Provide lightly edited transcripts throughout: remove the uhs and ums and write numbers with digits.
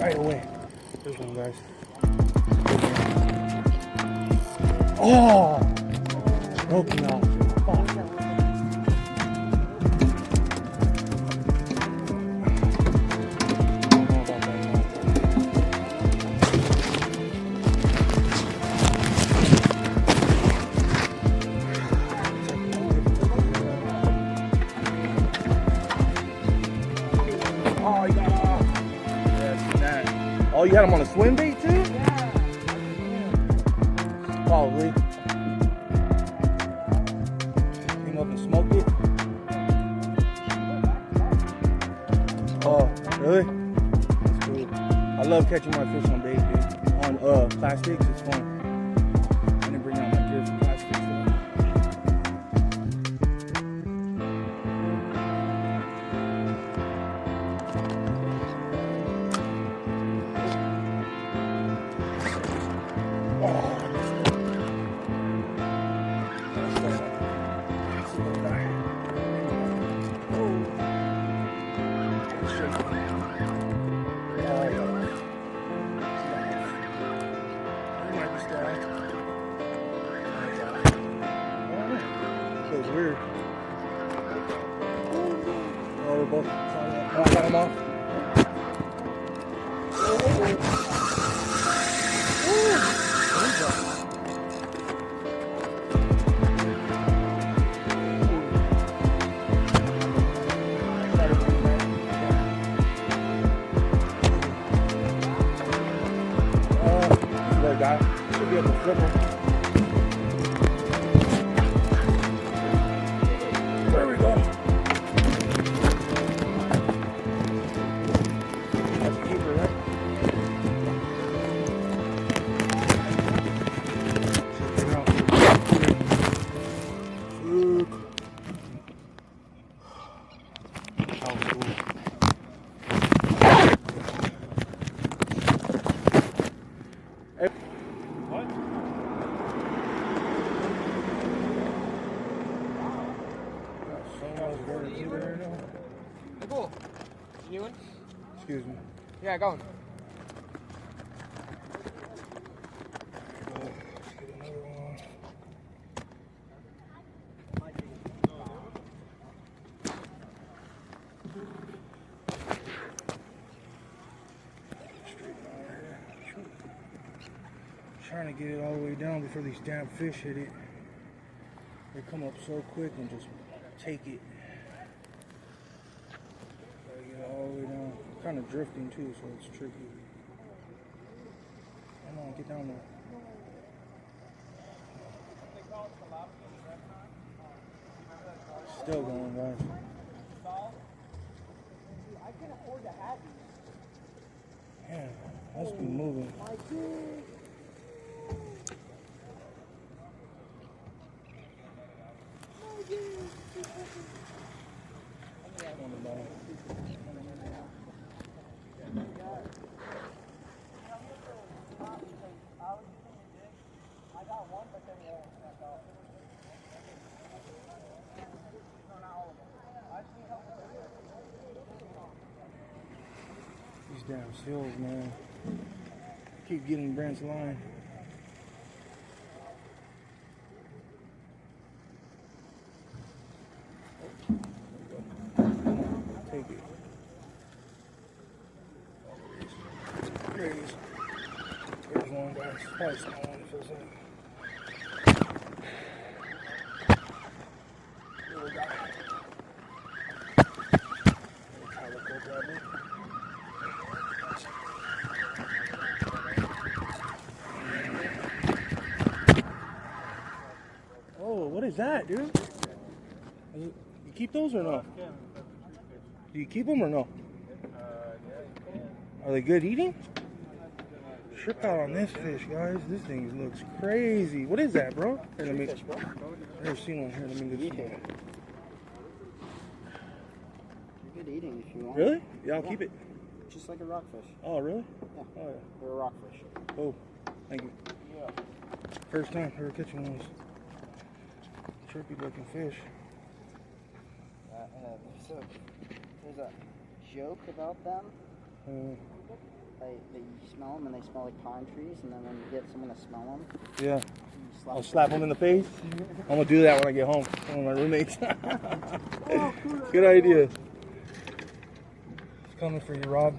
right away. There's one, guys. Oh! Broke him out. Fuck. Oh, you got off. Yeah, that. Oh, you got him on a swim bait too? Yeah. Probably. Came up and smoked it. Oh, really? That's cool. I love catching my fish on bait, dude. On plastics, it's fun. I didn't bring out my gear for plastics though. Feels weird. Oh, we're both. Oh, I got him off. Guy should be able to flip him. There we go. That's a keeper, right? Check it out. Look. That was cool. Cool. New one? Excuse me. Yeah, go on. Let's get another one. Trying to get it all the way down before these damn fish hit it. They come up so quick and just take it. Gotta get it all the way down. Kind of drifting too, so it's tricky. Come on, get down there. Still going, guys. I can afford to have these. Yeah, must be moving. These damn seals, man. Keep getting Brent's line. Take it. There he is. There's one, guys. Probably small one, it feels like. Little guy. Little calico grabber. Oh, what is that, dude? You keep those or no? Do you keep them or no? Are they good eating? Trip out on this fish, guys. This thing looks crazy. What is that, bro? Here, let me. I've never seen one. Here, let me get this one. You're good eating if you want. Really? Yeah, I'll keep it. Just like a rockfish. Oh, really? Yeah. Oh, yeah. They're a rockfish. Oh, thank you. Yeah. First time ever catching one of those trippy looking fish. So, there's a joke about them. They smell them and they smell like pine trees, and then when you get someone to smell them, Yeah. you I'll slap them in the face. I'm gonna do that when I get home. One of my roommates. Good idea. It's coming for you, Rob.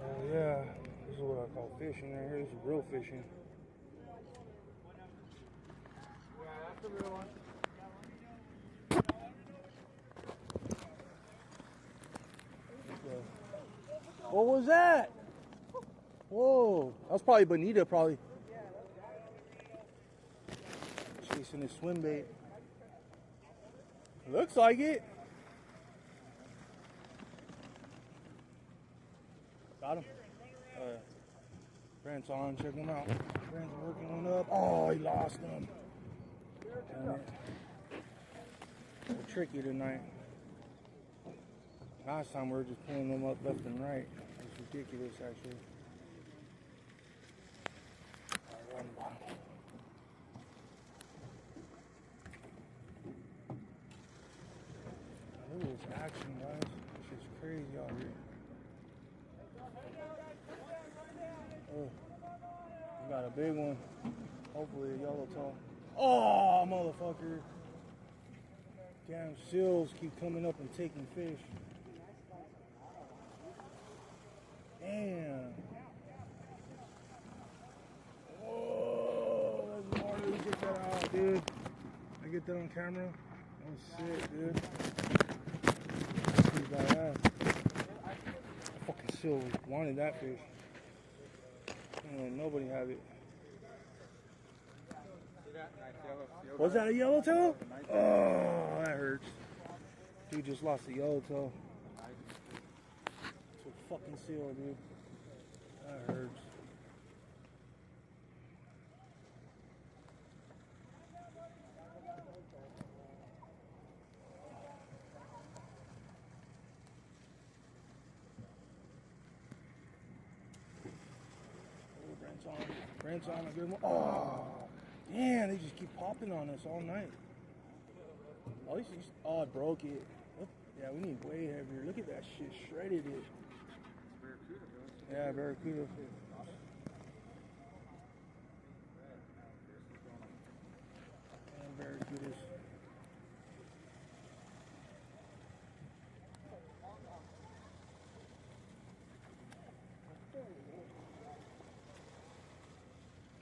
Oh yeah, this is what I call fishing right here. This is real fishing. Yeah, that's the real one. What was that? Whoa, that was probably bonita, probably. Chasing his swim bait. Looks like it. Got him. Brent's on, check him out. Brent's working one up. Oh, he lost him. Damn it. They're tricky tonight. Last time we were just pulling them up left and right. It's ridiculous, actually. Run bottom. Look at this action, guys. This shit's crazy out here. Oh, we got a big one. Hopefully a yellowtail. Oh, motherfucker. Damn seals keep coming up and taking fish. Damn. Whoa, that's more. Let me get that out, dude. I get that on camera. Oh shit, dude. He's badass. I fucking seal wanted that fish. Nobody have it. Was that a yellowtail? Oh, that hurts. Dude just lost a yellowtail. It's a fucking seal, dude. That hurts. Brent's on a good one. Oh, damn, they just keep popping on us all night. Oh, oh, it broke it. What? Yeah, we need way heavier. Look at that shit, shredded it. Yeah, barracuda. And barracudas.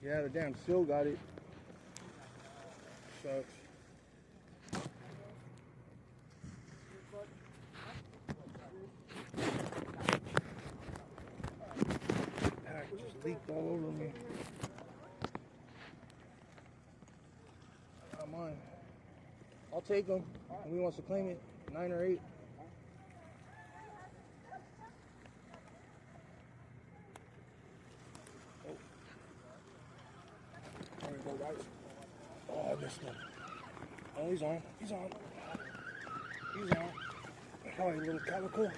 Yeah, the damn seal got it. Sucks. Pack just leaked all over me. Not mine. I'll take them. Who wants to claim it? 9 or 8. Oh, I missed him. Oh, he's on. He's on. He's on. Probably a little calico.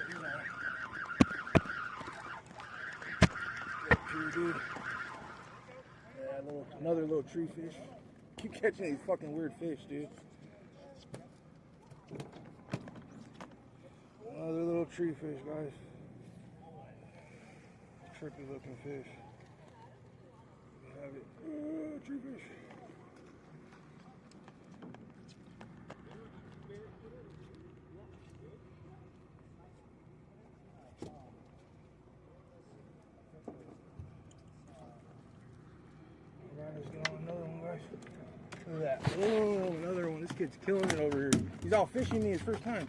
He's on. Good, dude. Yeah, another little tree fish. Keep catching these fucking weird fish, dude. Another little tree fish, guys. Tricky looking fish. We have it. Tree fish. Alright, let's get on another one, guys. Look at that. Oh, another one. This kid's killing it over here. He's out fishing me his first time.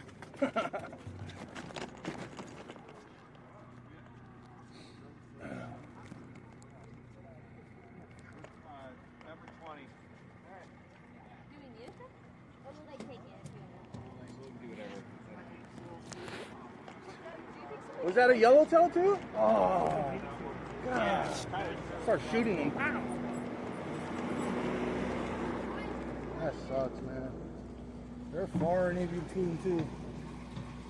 Was that a yellowtail too? Oh, God. Start shooting them. Wow. That sucks, man. They're far and in between too.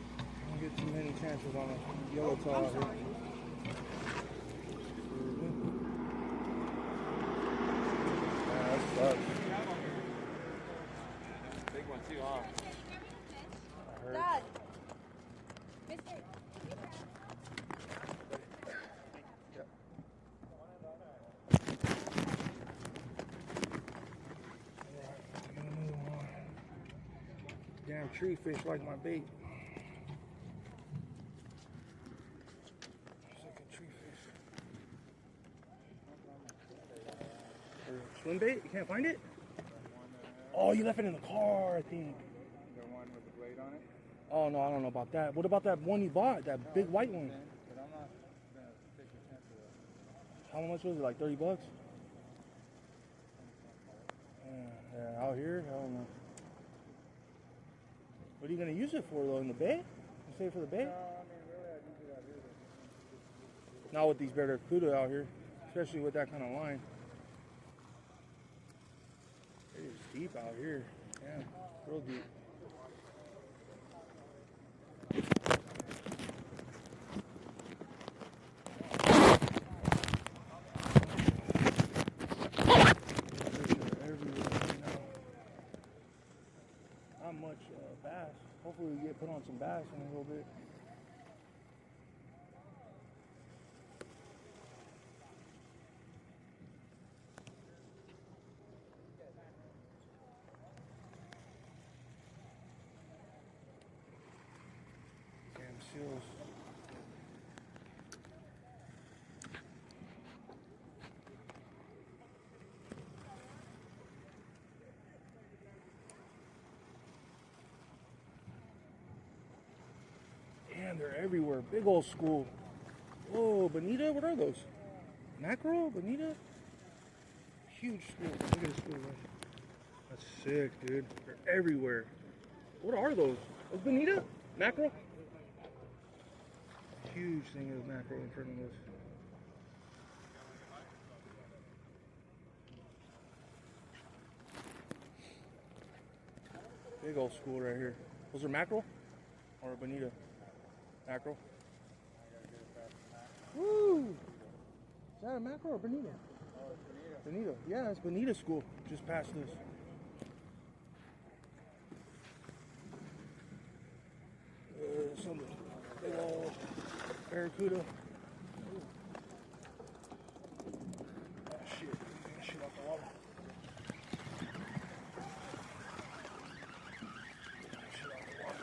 I don't get too many chances on a yellowtail out here. Yeah, that tree fish like my bait. It's like a tree fish. Or swim bait? You can't find it? Oh, you left it in the car, I think. The one with the blade on it? Oh, no, I don't know about that. What about that one you bought? That big white one? But I'm not going to take a chance of that. How much was it? Like 30 bucks? Yeah, out here? I don't know. What are you going to use it for, though? In the bay? You save it for the bay? No, I mean, really, I'd use it out here. Not with these barracuda out here. Especially with that kind of line. It is deep out here. Yeah, real deep. Not much bass. Hopefully we get put on some bass in a little bit. Damn seals. Damn, they're everywhere. Big old school. Whoa, bonita? What are those? Mackerel? Bonita? Huge school. Look at this school, man. That's sick, dude. They're everywhere. What are those? Those bonita? Mackerel? Huge thing of mackerel in front of us. Big old school right here. Those are mackerel? Or bonita? Mackerel? Woo! Is that a mackerel or bonita? Oh, it's bonita. Bonita. Yeah, it's bonita school. Just past this. Some big old barracuda. Ooh. Oh shit. Get shit off the water. Shit off the water.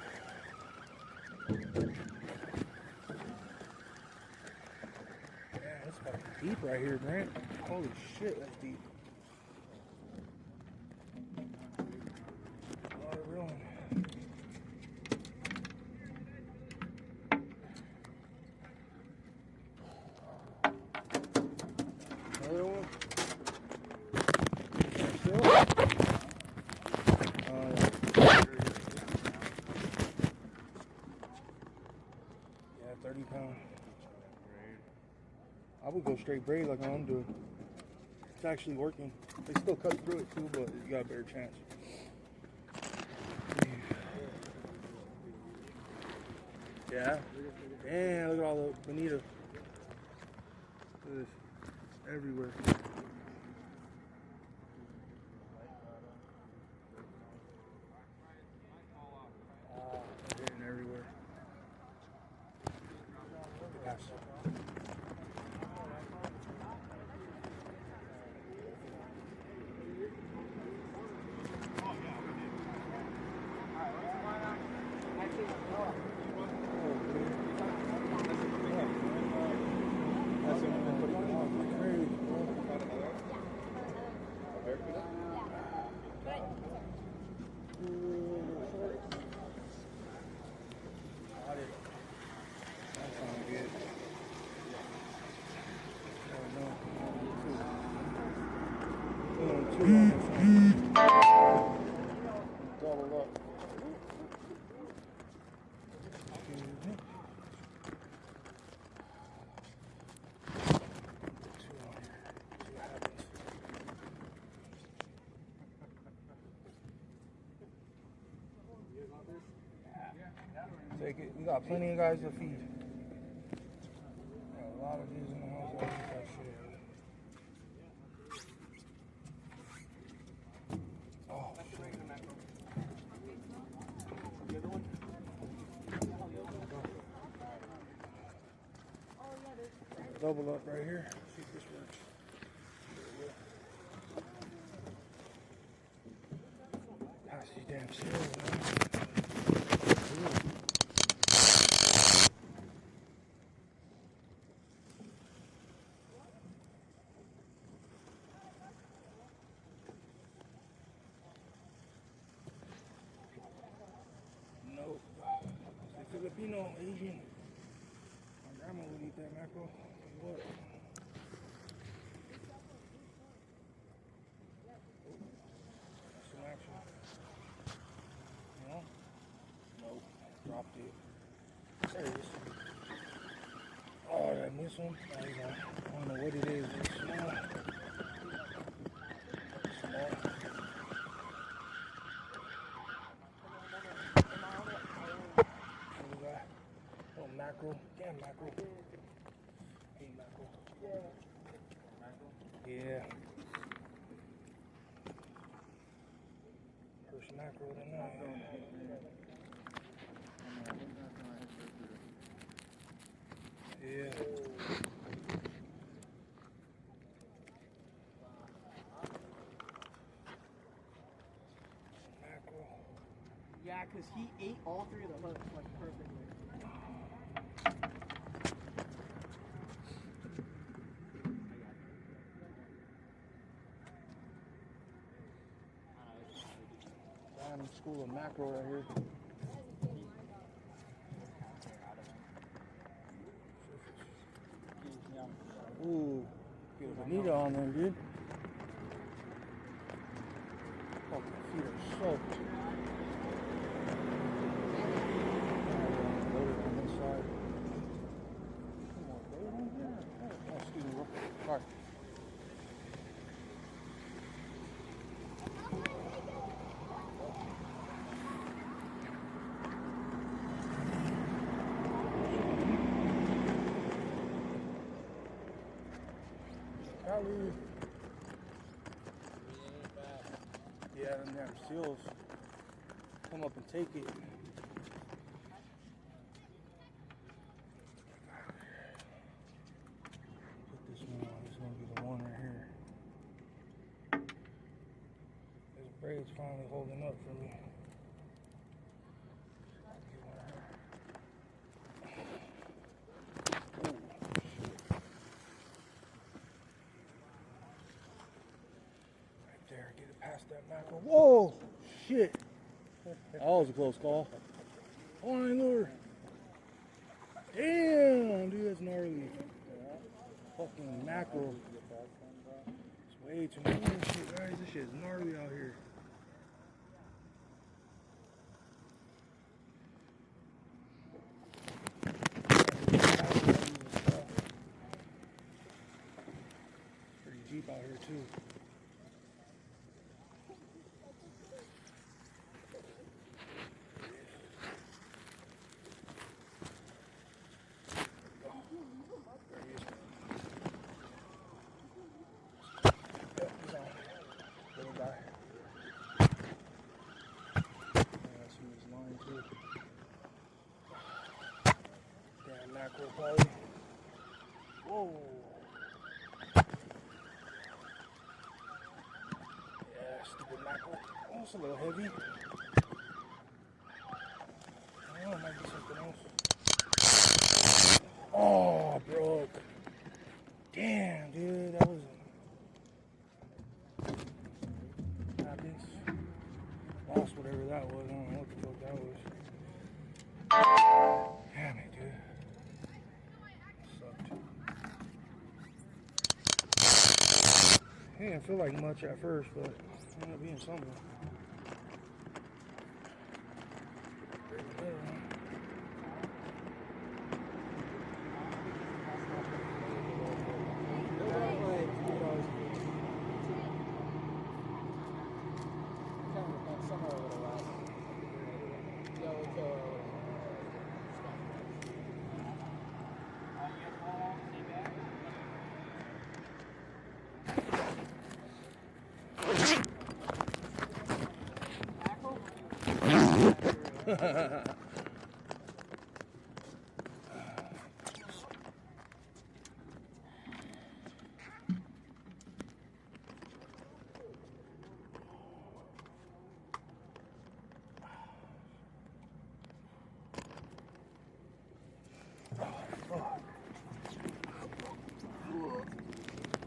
Yeah, that's fucking deep right here, Brent. Holy shit, that's deep. A lot of reeling. Another one. Still? Yeah, 30 pounds. I would go straight braid like I'm doing. It's actually working. They still cut through it too, but you got a better chance. Yeah. Damn, look at all the bonita. Look at this. It's everywhere. They're hitting everywhere. Yes. Double up. Take it. We got plenty of guys to feed. Got a lot of these in the house. That shit. Oh, double up right here. See if this works. Pass these damn seals, man. Filipino, Asian. My grandma would eat that mackerel. What? That's some action. No? Nope. Dropped it. There it is. Oh, did I miss one? Oh, you know, I don't know what it is. It's small. Small. What we got? Oh, mackerel. Damn mackerel. Hate mackerel. Yeah. First mackerel tonight. Yeah. Mackerel. Yeah, because he ate all three of the hooks like perfectly. Random school of mackerel right here. Ooh, get a bonita on there, dude. Fucking feet are soaked. Loaded on this side. Come on, loaded on here. Oh, excuse me, bro. Sorry. Cali. Yeah, them damn seals come up and take it. Put this one on. This is gonna be the one right here. This braid's finally holding up for me. That mackerel. Whoa! Shit! That was a close call. Line lure. Damn, dude, that's gnarly. Fucking mackerel. It's way too much shit, guys. This shit is gnarly out here. It's pretty deep out here, too. Damn mackerel probably. Whoa. Yeah, stupid mackerel. Oh, it's a little heavy. Oh, it might be something else. Oh, broke. Damn, dude, that was happens. Lost whatever that was. I don't know what the fuck that was. Damn it, dude. Sucked. It didn't feel like much at first, but it ended up being something.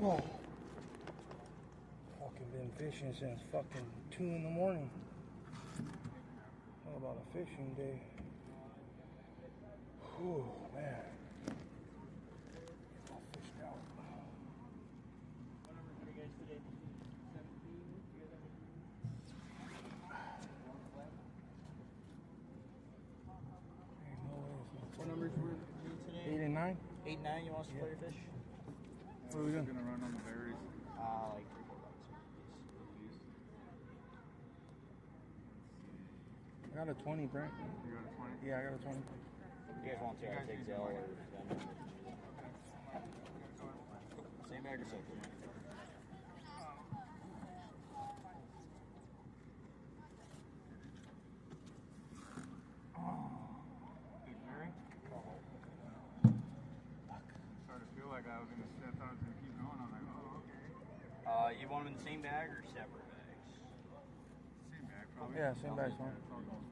Whoa. Fucking been fishing since fucking 2 in the morning. How about a fishing day? Oh, man. All fished out. What number for you guys today? 17? You guys have Ain't no way it's what numbers were you today? 8 and 9? 8 and 9, you want us to play your fish? What are we doing? Gonna run on the berries. Like $3-4 piece. I got a 20, Brent. You got a 20? Yeah, I got a 20. You guys want to? I'll take Zell or Venmo. Same bag or separate? Big Mary? Started to feel like I was gonna step on and keep going. I'm like, oh, okay. You want them in the same bag or separate bags? Same bag, probably. Yeah, same bag's fine. It's all going.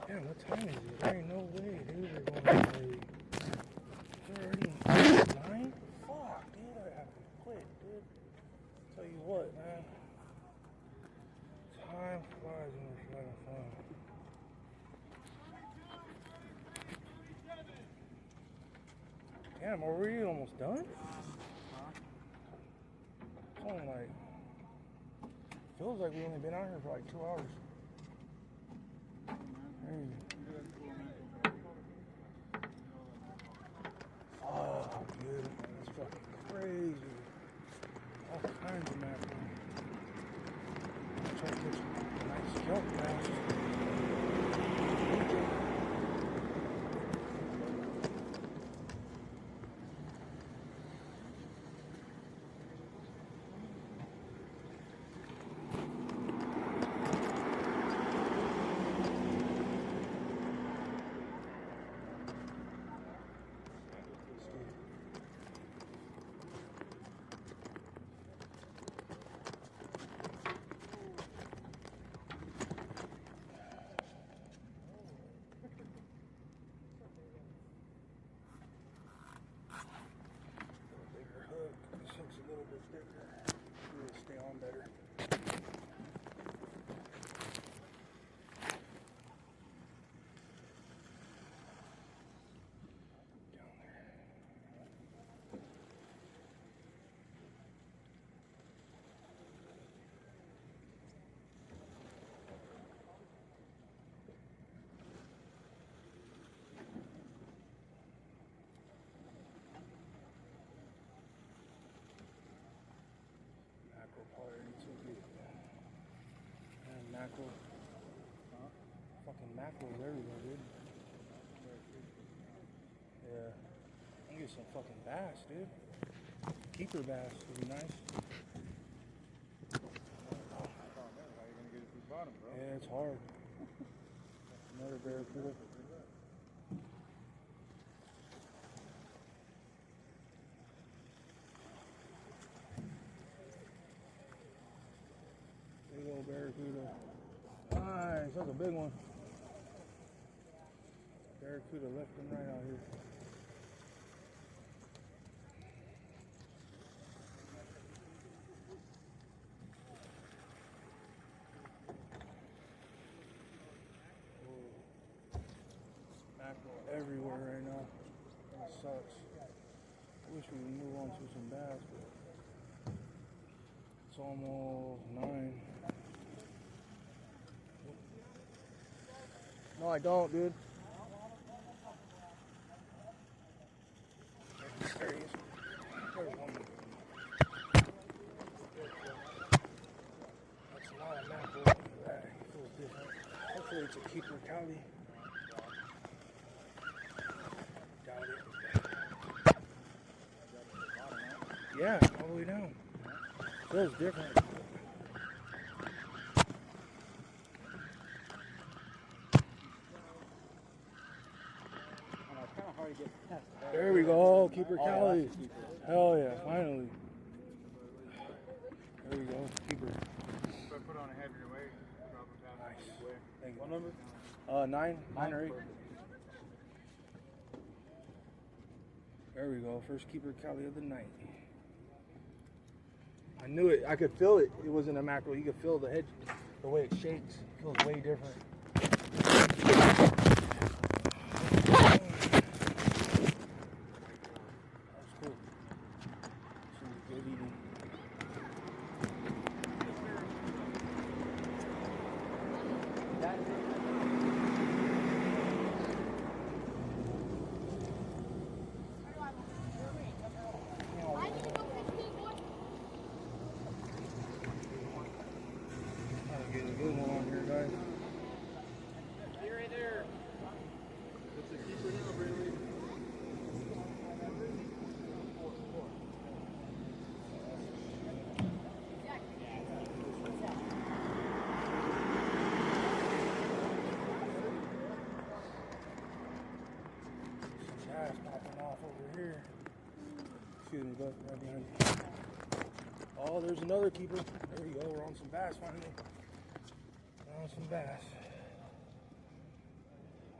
Damn, what time is it? There ain't no way, dude. We're going to play. It's already 9? Fuck, dude. I have to quit, dude. Tell you what, man. Time flies when we're having fun. Damn, are we almost done? It's only like... Feels like we've only been out here for like 2 hours. Crazy. Oh, dude, that's fucking crazy. All kinds of mackerel. Try to get some nice jump now. Stay on better. Down there. Mackerel probably ain't so good. Man, mackerel. Huh? Fucking mackerel's everywhere, dude. Yeah. I'm gonna get some fucking bass, dude. Keeper bass would be nice. How you gonna get it to the bottom, bro? Yeah, it's hard. Another barracuda. Big old barracuda. Nice, that's a big one. Barracuda left and right out here. Mackerel everywhere right now. That sucks. I wish we would move on to some bass, but it's almost 9. No, I don't, dude. There he is. There's one. That's not a mackerel. That feels different. Hopefully it's a keeper Cali. Doubt it. Yeah, all the way down. Feels different. hard to get past. There we go, keeper Oh, Cali. that's a keeper. Hell yeah, finally. There we go, keeper. If I put on a heavier weight, drop it down. Nice. Thank you. What number? 9 or 8. There we go, first keeper Cali of the night. I knew it, I could feel it. It wasn't a mackerel. You could feel the head, the way it shakes. It feels way different. That's cool. Some good eating. Gotta get a good one on here, guys. You're right there. It's a keeper now, Brent. Some bass popping off over here. Excuse me, bud, right behind you. Oh, there's another keeper. There we go. We're on some bass finally. We're on some bass.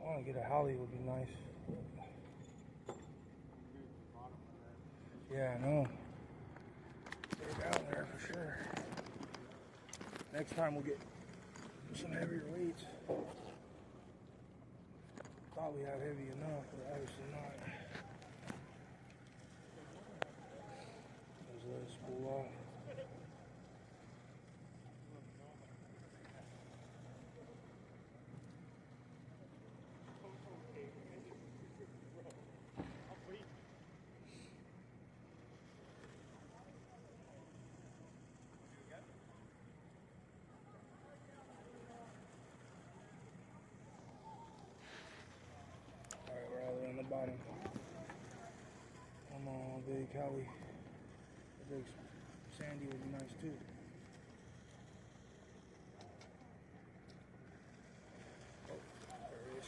I want to get a holly, would be nice. Yeah, I know. They're down there for sure. Next time we'll get some heavier weights. Thought we had heavy enough, but obviously not. Just let it spool off. Alright, we're all the way on the bottom. Come on, big Cali. A big sandy would be nice too. Oh, there it is.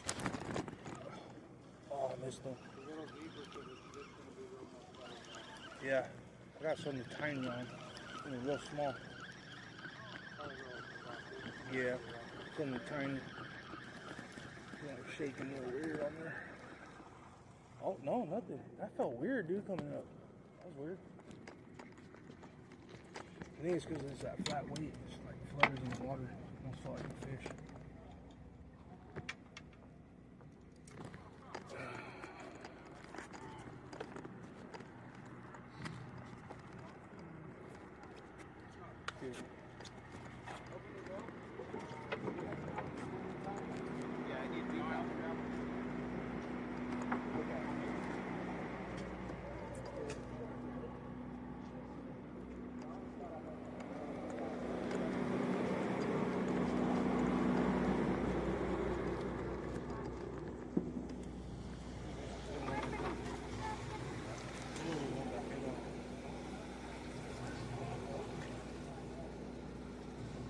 Oh, I missed them. Yeah, I got something tiny on. Something real small. Yeah, something tiny. Yeah, shaking a little weird on there. Oh, no, nothing. That felt weird, dude, coming up. That was weird. I think it's because it's that flat weight. It's like flutters in the water. Almost felt like a fish. Excuse me. Yeah, I need to be out.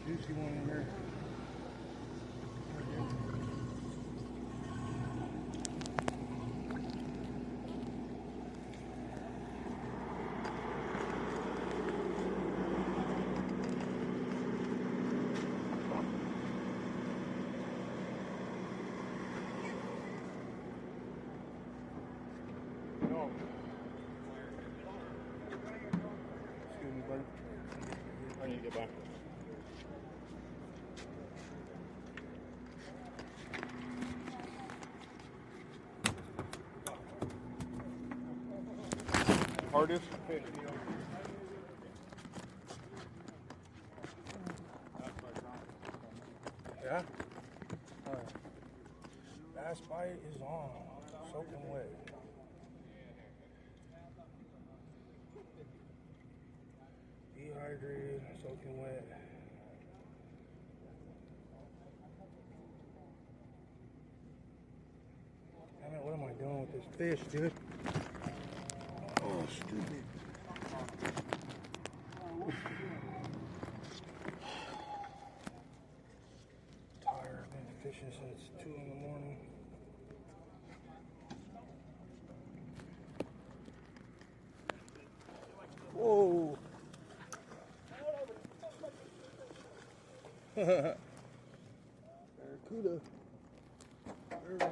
Juicy one in here. No. Excuse me, buddy. I need to get back. Hardest fish. Yeah? Alright. Bass bite is on. Soaking wet. Dehydrated, soaking wet. Damn it, what am I doing with this fish, dude? Oh, stupid. Tired, been fishing since 2 in the morning. Barracuda. Barracuda.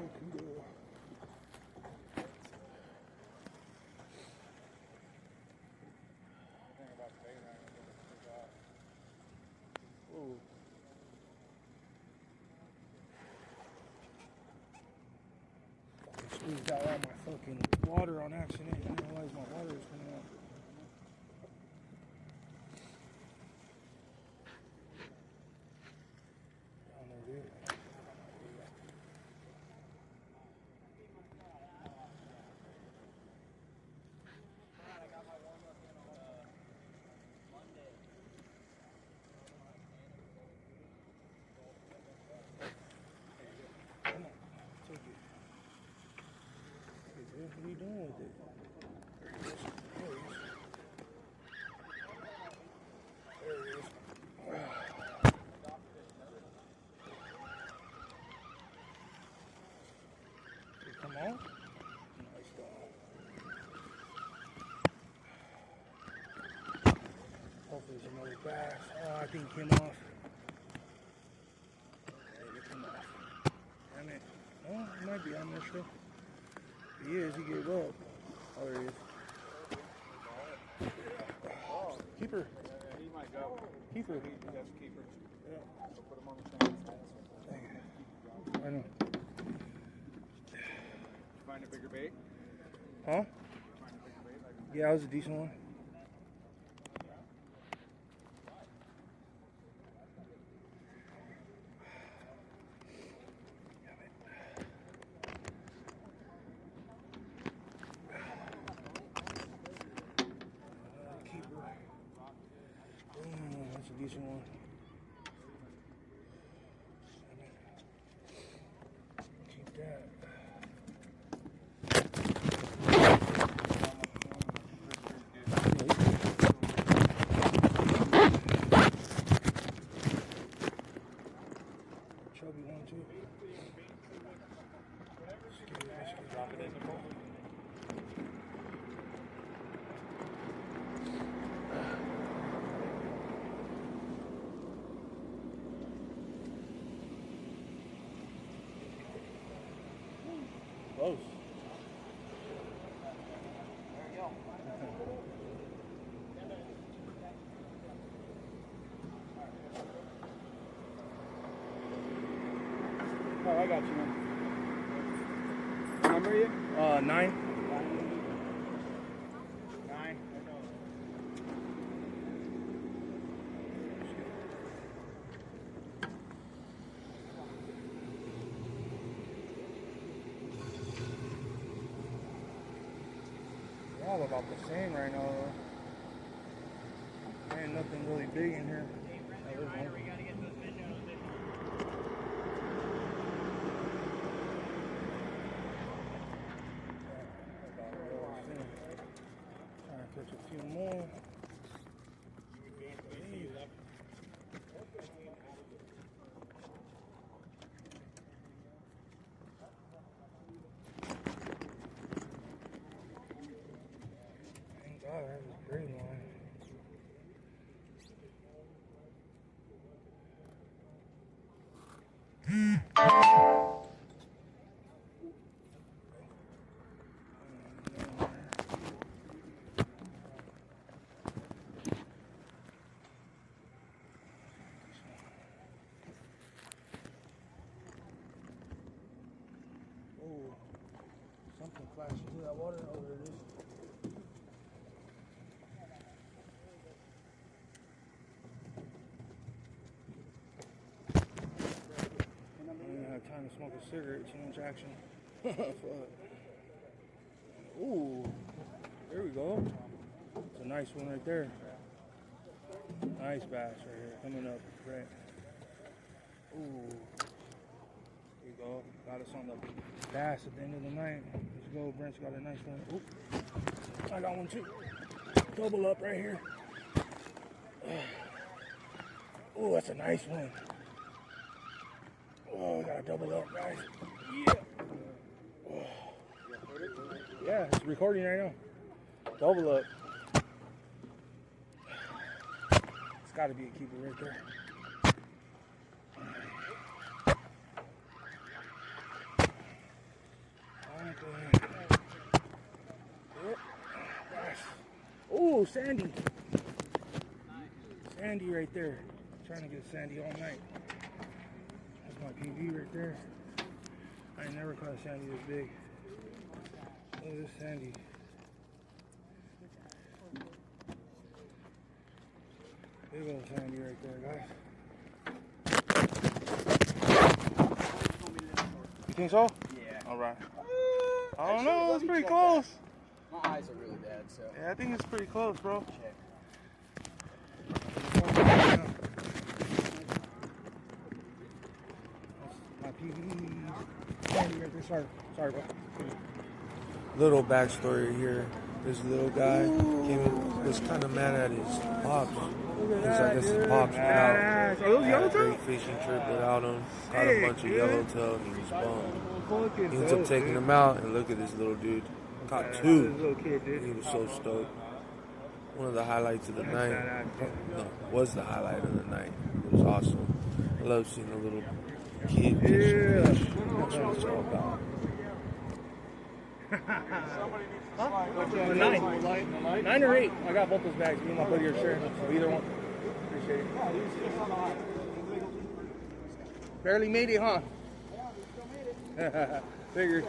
Oh. I squeezed out all my fucking water on accident. I didn't realize my water was coming out. Down there, dude. Come on, take it. Hey, dude, what are you doing with it? There he is. There he is. There he is. Hey, come on. Nice dog. Hopefully there's another bass. Oh, I think he came off. Hey, it came off. Damn it. Oh, he might be. I'm not sure. He is. He gave up. Oh, there he is. Keeper. Yeah, he might go. Keeper. That's a keeper. Yeah. So put him on the stand. I know. Find a bigger bait. Huh? Find a bigger bait. Like Yeah, that was a decent one. Keeper. That's a decent one. Keep that. Chubby one too. Drop it in the bowl. Close. There you go. oh, I got you, man. What number are you? 9. 9. They're all about the same right now, though. There ain't nothing really big in here. Oh, there's one. We gotta get those fish out of it. Trying to catch a few more. Thank God, that was a great line. Oh, something flashed into that water. Oh, there it is. I didn't have time to smoke a cigarette. Too much action. Fuck. Ooh, there we go. It's a nice one right there. Nice bass right here. Coming up, Brent. Ooh. There you go. Got us on the bass at the end of the night. Let's go. Brent's got a nice one. Ooh. I got one too. Double up right here. Ooh, that's a nice one. Oh, I got a double up, guys. Yeah. Oh. Yeah, it's recording right now. Double up. It's got to be a keeper right there. Oh, Sandy. Sandy right there. Trying to get Sandy all night. That's my PV right there. I ain't never caught a Sandy this big. Look at this Sandy. Big old Sandy right there, guys. You think so? Yeah. All right. I don't know. It's pretty close. My eyes are really bad, so. Yeah, I think it's pretty close, bro. Check. My PV. Sandy right there. Sorry, bro. Little backstory here. This little guy was kind of mad at his pops. Because I guess his pops went out. Had a great fishing trip without him. Caught a bunch of yellowtail and he was bummed. He ends up taking him out, and look at this little dude. Caught 2. He was so stoked. One of the highlights of the night. No, was the highlight of the night. It was awesome. I love seeing a little kid fish. That's what it's all about. Huh? 9. 9 or 8. I got both those bags. Me and my buddy are sharing them, so either one. Appreciate it. Barely made it, huh? Figured.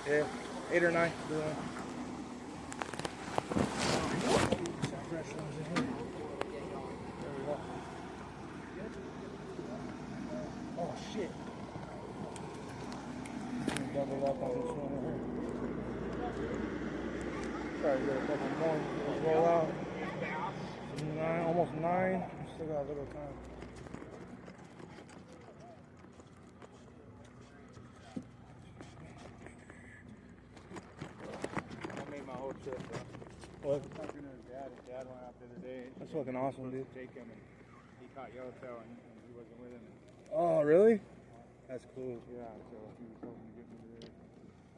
Yeah. 8 or 9. Oh shit. Double up on this one here. Try to get a couple more. Roll out. 9, almost 9. Still got a little time. What? Talking to his dad. His dad went out the other day. That's fucking awesome, dude. Take him, and he caught yellowtail, and he wasn't with him. Oh, really? That's cool. Yeah, so he was hoping to get me today.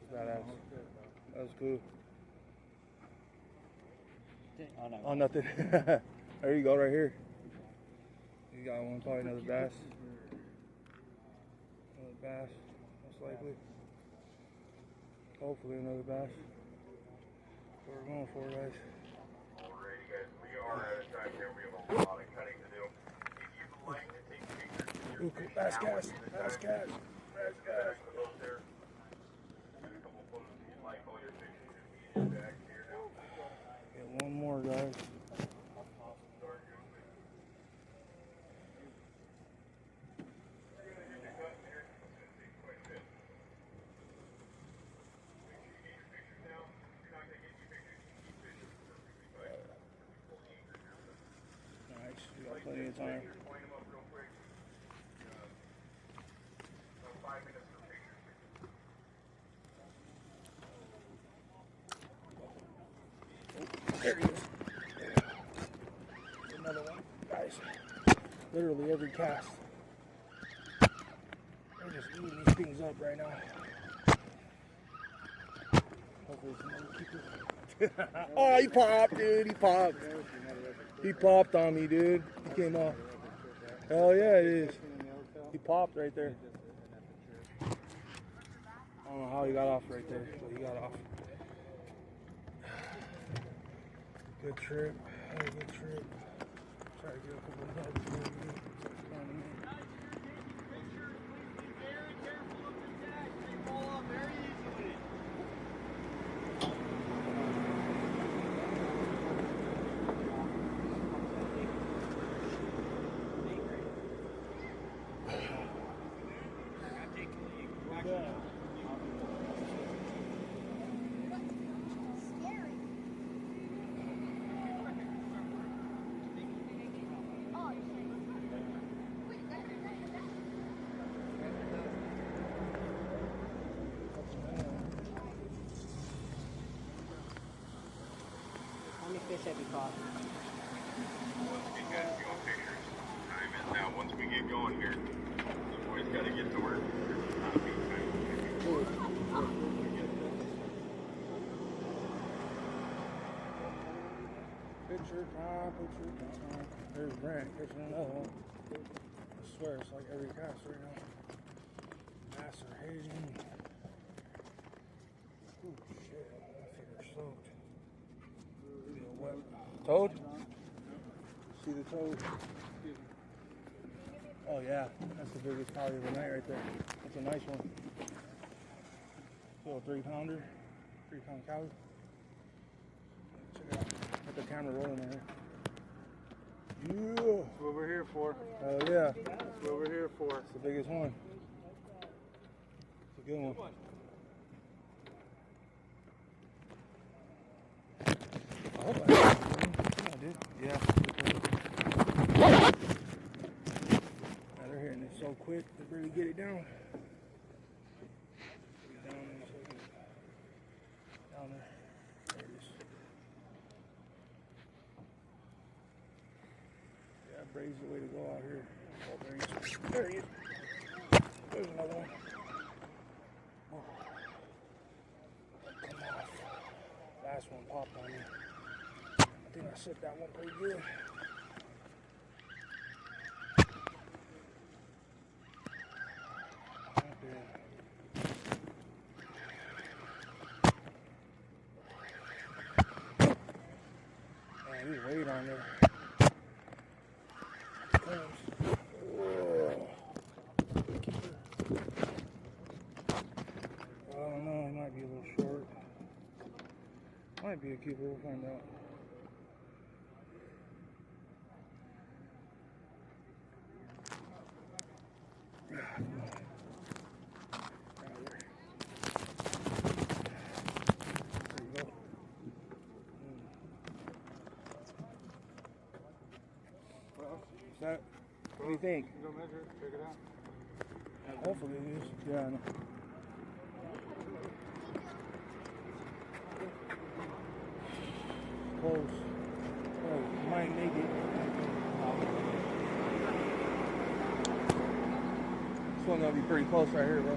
Badass. That's cool. Oh, no. Oh, nothing. There you go, right here. You got one, probably another bass. Another bass, most likely. Hopefully another bass. That's what we're going for, guys. Alrighty, guys, we are out of time here. We have a lot of cutting to do. If you'd like to take pictures of your fish Bass now, cast, bass cast, bass cast. the boat there. Get a couple photos if you'd like. All your pictures should be back here now. Get one more, guys. Nice, we got plenty of time. Point them up real quick. 5 minutes for pictures. There he is. Another one. Guys, literally every cast. They're just eating these things up right now. Hopefully somebody will keep it. Oh, he popped, dude. He popped. He popped on me, dude. He came off. Hell yeah, it is. He popped right there. I don't know how he got off right there, but he got off. Good trip. Had a good trip. Try to get a couple of nuggets. How many fish have you caught? Once we get going pictures, time is now. Once we get going here, the boys got to get to work. Not a beat time. Picture time, picture time. There's Brent catching another one. I swear it's like every cast right now. Bass are hating. Oh shit, my feet are soaked. Feel wet. Toad? See the toad? Oh yeah, that's the biggest probably of the night right there. That's a nice one. Little 3-pounder, 3-pound cow. Check it out. Got the camera rolling in here. Yeah. That's what we're here for. Oh yeah. That's what we're here for. It's the biggest one. It's a good one. I hope I did. Yeah. They're hitting it so quick to really get it down. Down there. There it is. Yeah, Braid's the way to go out here. Oh, there he is. There he is. There's another one. Oh. Come off. Last one popped on me. I think I set that one pretty good. Man, there's weight on there. I don't know, it might be a little short. Might be a keeper, we'll find out. That, what do you think? Go measure it, check it out. Hopefully it is. Yeah, I know. Close. Oh, might make it. This one's gonna be pretty close right here, bro.